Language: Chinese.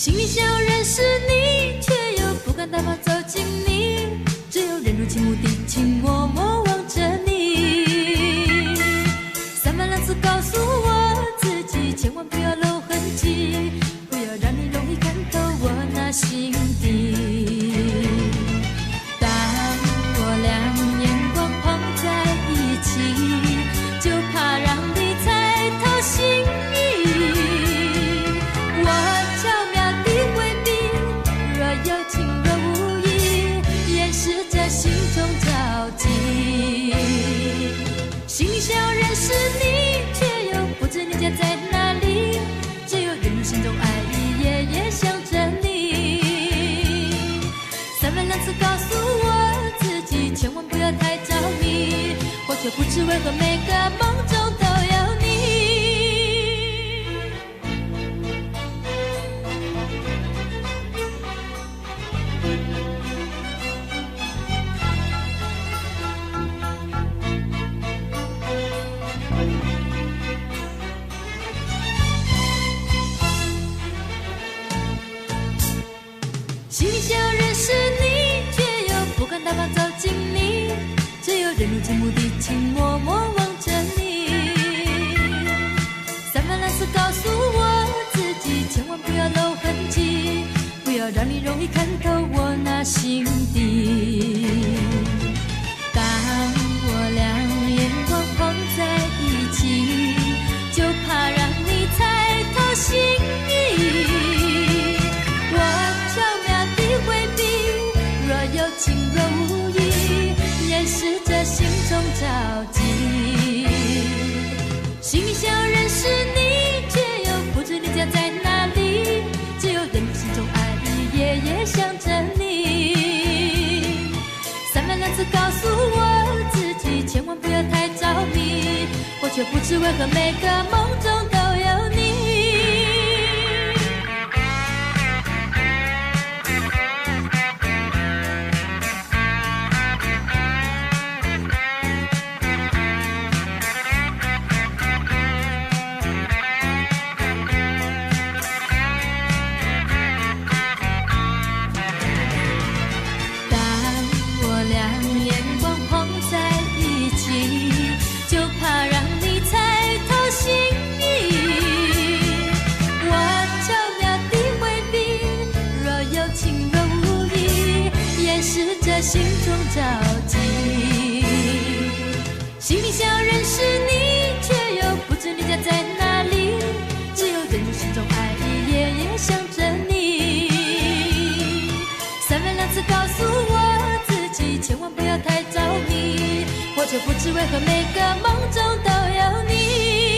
心里想要认识你，却又不敢大方走近你，只有人如情目的情，默默望着你。三番两次告诉我自己，千万不要露痕迹，不要让你容易看透我那心底。当我俩眼光碰在一起，就怕让你猜透心意。我巧妙地回避，若有情若无意，掩饰着心中着急。心里想要认识你，却又不知你家在哪里，只有人如心中爱意，夜夜想着你。三番两次告诉我自己，千万不要太着迷，我却不知为何每个梦中都有你。心里想要认识你，却又不敢大方走近你，只有人如情目的情，默默望着你。三番两次告诉我自己，千万不要露痕迹，不要让你容易看透我那心底。当我俩眼光碰在一起，就怕让你猜透心意。我巧妙地回避，若有情若无意，掩饰着心中着急。心里想要认识你，却又不知你家在哪里，只有人如心中爱意，夜夜想着你。三番两次告诉我自己，千万不要太着迷，我却不知为何每个梦中都有你。心中着急，心里想要认识你，却又不知你家在哪里，只有人如心中爱意，夜夜想着你。三番两次告诉我自己，千万不要太着迷，我却不知为何每个梦中都有你。